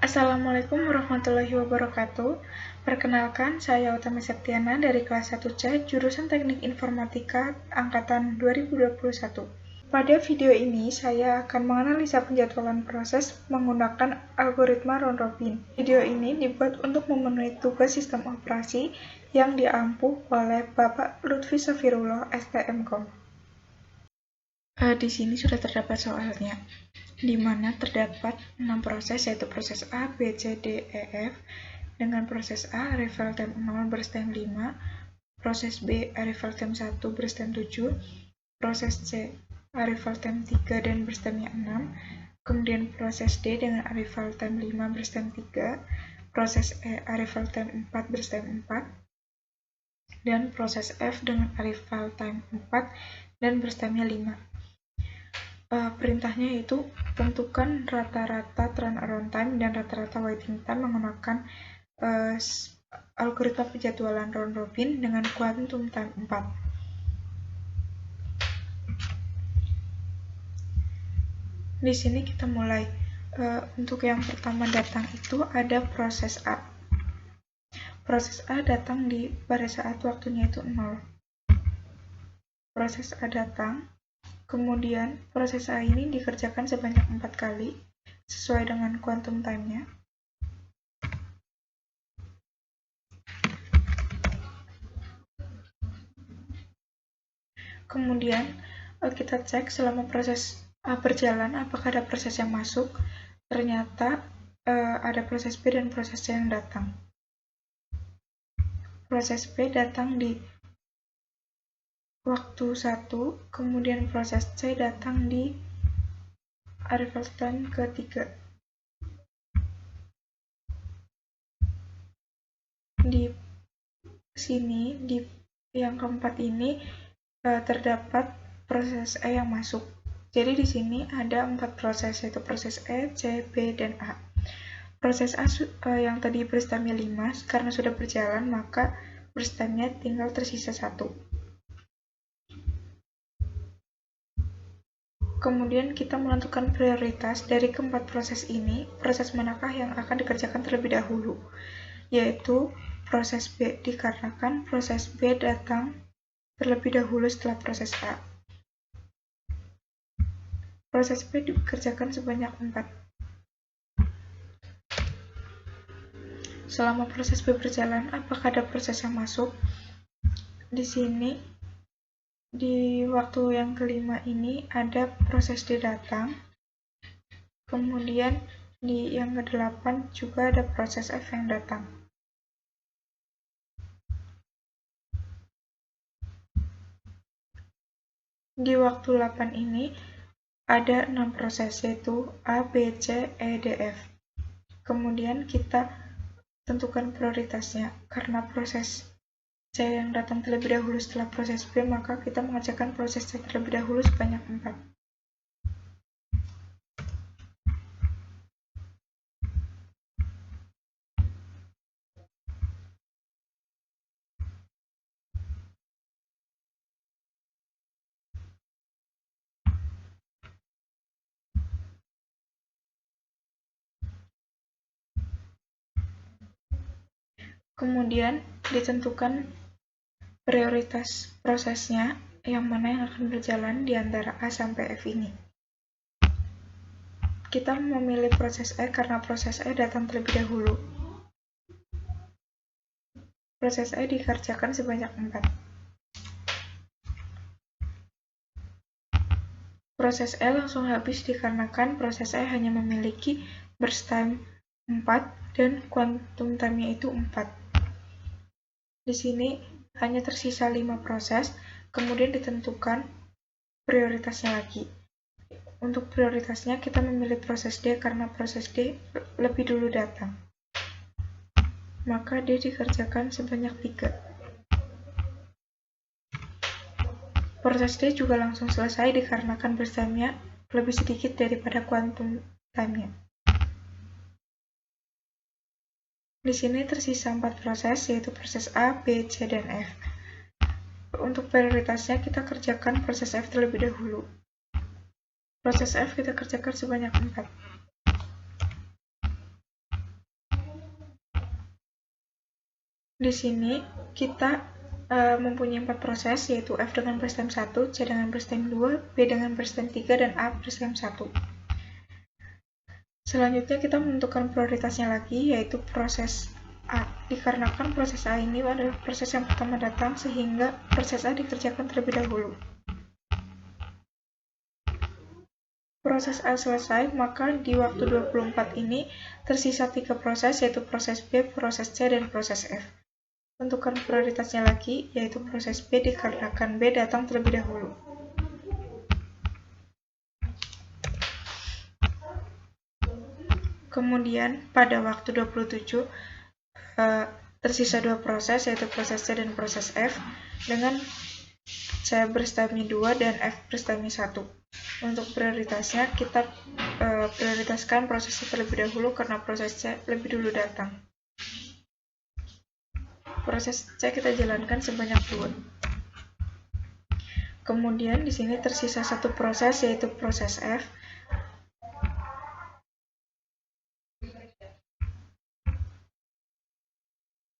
Assalamualaikum warahmatullahi wabarakatuh. Perkenalkan, saya Utami Septiana dari kelas 1C, jurusan Teknik Informatika angkatan 2021. Pada video ini, saya akan menganalisa penjadwalan proses menggunakan algoritma round-robin. Video ini dibuat untuk memenuhi tugas sistem operasi yang diampu oleh Bapak Lutfi Safirullah, STMKOM. Di sini sudah terdapat soalnya, di mana terdapat 6 proses, yaitu proses A, B, C, D, E, F, dengan proses A, arrival time 0 berstem 5, proses B, arrival time 1 berstem 7, proses C, arrival time 3 dan berstemnya 6, kemudian proses D dengan arrival time 5 berstem 3, proses E, arrival time 4 berstem 4, dan proses F dengan arrival time 4 dan berstemnya 5. Perintahnya yaitu tentukan rata-rata turnaround time dan rata-rata waiting time menggunakan algoritma penjadwalan round robin dengan quantum time 4. Di sini kita mulai. Untuk yang pertama datang itu ada proses A. Proses A datang pada saat waktunya itu 0. Proses A datang. Kemudian, proses A ini dikerjakan sebanyak 4 kali, sesuai dengan quantum time-nya. Kemudian, kita cek selama proses A berjalan, apakah ada proses yang masuk. Ternyata, ada proses B dan proses C yang datang. Proses B datang di waktu 1, kemudian proses C datang di arrival time ketiga. Di sini, di yang keempat ini, terdapat proses E yang masuk. Jadi di sini ada 4 proses, yaitu proses E, C, B, dan A. Proses A yang tadi berstemnya 5, karena sudah berjalan, maka berstemnya tinggal tersisa 1. Kemudian kita menentukan prioritas dari keempat proses ini, proses manakah yang akan dikerjakan terlebih dahulu, yaitu proses B, dikarenakan proses B datang terlebih dahulu setelah proses A. Proses B dikerjakan sebanyak 4. Selama proses B berjalan, apakah ada proses yang masuk? Di sini, di waktu yang kelima ini ada proses D datang, kemudian di yang ke-8 juga ada proses F yang datang. Di waktu 8 ini ada 6 proses, yaitu A, B, C, E, D, F. Kemudian kita tentukan prioritasnya. Karena proses C yang datang terlebih dahulu setelah proses B, maka kita mengerjakan proses C terlebih dahulu sebanyak 4. Kemudian ditentukan prioritas prosesnya, yang mana yang akan berjalan di antara A sampai F ini. Kita memilih proses E karena proses E datang terlebih dahulu. Proses E dikerjakan sebanyak 4. Proses E langsung habis dikarenakan proses E hanya memiliki burst time 4 dan quantum time-nya itu 4. Di sini hanya tersisa 5 proses, kemudian ditentukan prioritasnya lagi. Untuk prioritasnya kita memilih proses D karena proses D lebih dulu datang. Maka D dikerjakan sebanyak 3. Proses D juga langsung selesai dikarenakan burst time-nya lebih sedikit daripada quantum time-nya. Di sini tersisa 4 proses, yaitu proses A, B, C, dan F. Untuk prioritasnya kita kerjakan proses F terlebih dahulu. Proses F kita kerjakan sebanyak 4. Di sini kita mempunyai 4 proses, yaitu F dengan baris time 1, C dengan baris time 2, B dengan baris time 3, dan A baris time 1. Selanjutnya kita menentukan prioritasnya lagi, yaitu proses A. Dikarenakan proses A ini adalah proses yang pertama datang, sehingga proses A dikerjakan terlebih dahulu. Proses A selesai, maka di waktu 24 ini tersisa 3 proses, yaitu proses B, proses C, dan proses F. Tentukan prioritasnya lagi, yaitu proses B dikarenakan B datang terlebih dahulu. Kemudian, pada waktu 27, tersisa 2 proses, yaitu proses C dan proses F, dengan C baris time 2 dan F baris time 1. Untuk prioritasnya, kita prioritaskan proses C terlebih dahulu karena proses C lebih dulu datang. Proses C kita jalankan sebanyak 2. Kemudian di sini tersisa 1 proses, yaitu proses F.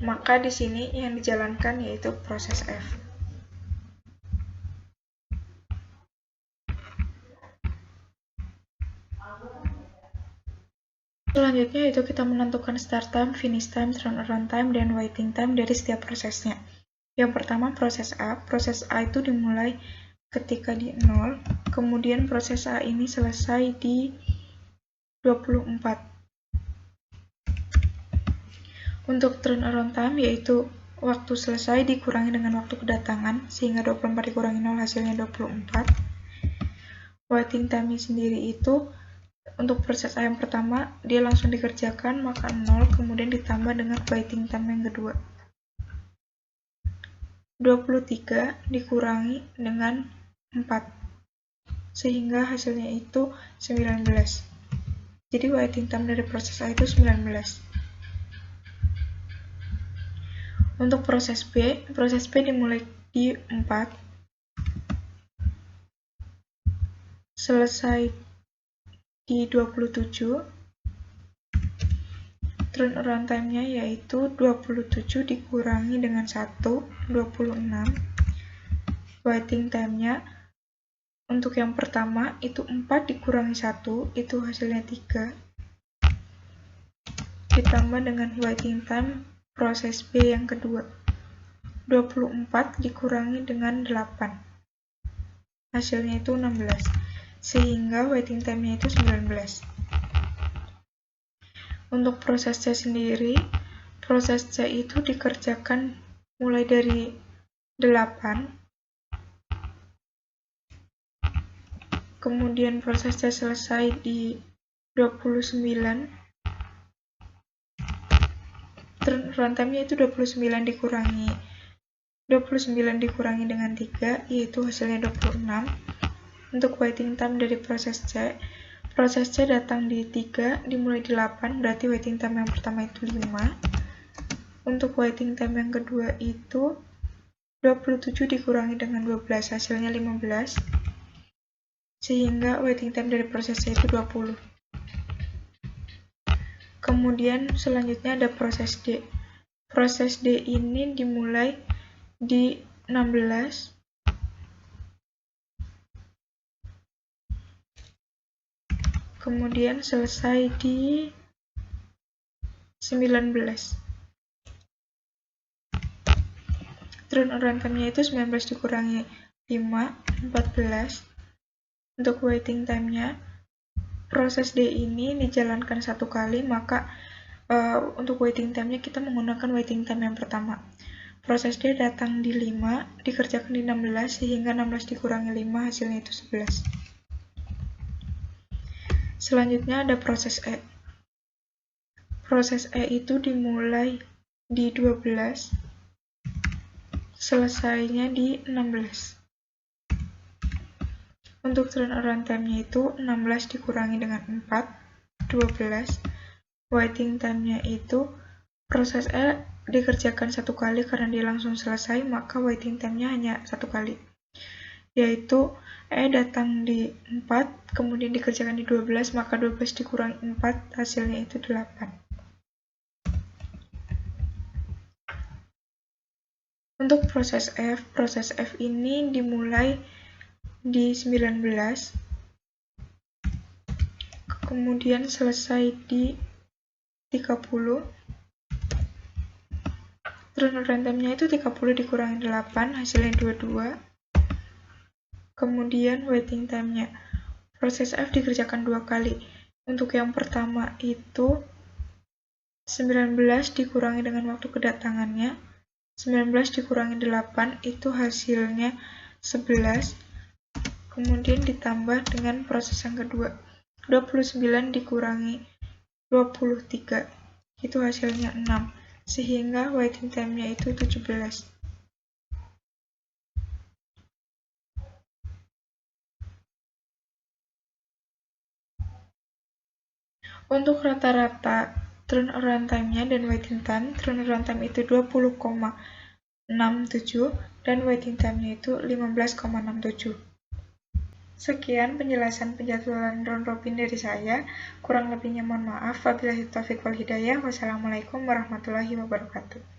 Maka di sini yang dijalankan yaitu proses F. Selanjutnya itu kita menentukan start time, finish time, turnaround time, dan waiting time dari setiap prosesnya. Yang pertama proses A itu dimulai ketika di 0, kemudian proses A ini selesai di 24. Untuk turnaround time yaitu waktu selesai dikurangi dengan waktu kedatangan, sehingga 24 dikurangi 0 hasilnya 24. Waiting time sendiri itu untuk proses A yang pertama, dia langsung dikerjakan, maka 0, kemudian ditambah dengan waiting time yang kedua. 23 dikurangi dengan 4, sehingga hasilnya itu 19. Jadi waiting time dari proses A itu 19. Untuk proses B dimulai di 4, selesai di 27, turnaround time-nya yaitu 27 dikurangi dengan 1, 26. Waiting time-nya untuk yang pertama itu 4 dikurangi 1, itu hasilnya 3. Ditambah dengan waiting time proses B yang kedua. 24 dikurangi dengan 8. Hasilnya itu 16. Sehingga waiting time-nya itu 19. Untuk proses C sendiri, proses C itu dikerjakan mulai dari 8, kemudian proses C selesai di 29, turnaround time-nya itu 29 dikurangi dengan 3, yaitu hasilnya 26. Untuk waiting time dari proses C datang di 3, dimulai di 8, berarti waiting time yang pertama itu 5. Untuk waiting time yang kedua itu 27 dikurangi dengan 12, hasilnya 15. Sehingga waiting time dari proses C itu 20. Kemudian selanjutnya ada proses D. Proses D ini dimulai di 16, kemudian selesai di 19. Turnaround time-nya itu 19 dikurangi 5, 14. Untuk waiting time-nya, proses D ini dijalankan 1 kali, maka untuk waiting time-nya kita menggunakan waiting time yang pertama. Proses D datang di 5, dikerjakan di 16, sehingga 16 dikurangi 5, hasilnya itu 11. Selanjutnya ada proses E. Proses E itu dimulai di 12, selesainya di 16. Untuk turnaround time-nya itu 16 dikurangi dengan 4, 12. Waiting time-nya itu proses E dikerjakan 1 kali karena dia langsung selesai, maka waiting time-nya hanya 1 kali. Yaitu E datang di 4, kemudian dikerjakan di 12, maka 12 dikurangi 4, hasilnya itu 8. Untuk proses F ini dimulai di 19, kemudian selesai di 30. Turnaround time-nya itu 30 dikurangi 8, hasilnya 22. Kemudian waiting time-nya. Proses F dikerjakan 2 kali. Untuk yang pertama itu 19 dikurangi dengan waktu kedatangannya. 19 dikurangi 8 itu hasilnya 11. Kemudian ditambah dengan proses yang kedua. 29 dikurangi 23 itu hasilnya 6, sehingga waiting time-nya itu 17. Untuk rata-rata turnaround time-nya dan waiting time, turnaround time itu 20,67 dan waiting time-nya itu 15,67. Sekian penjelasan penjadwalan round robin dari saya. Kurang lebihnya mohon maaf. Wabillahi taufiq wal hidayah. Wassalamualaikum warahmatullahi wabarakatuh.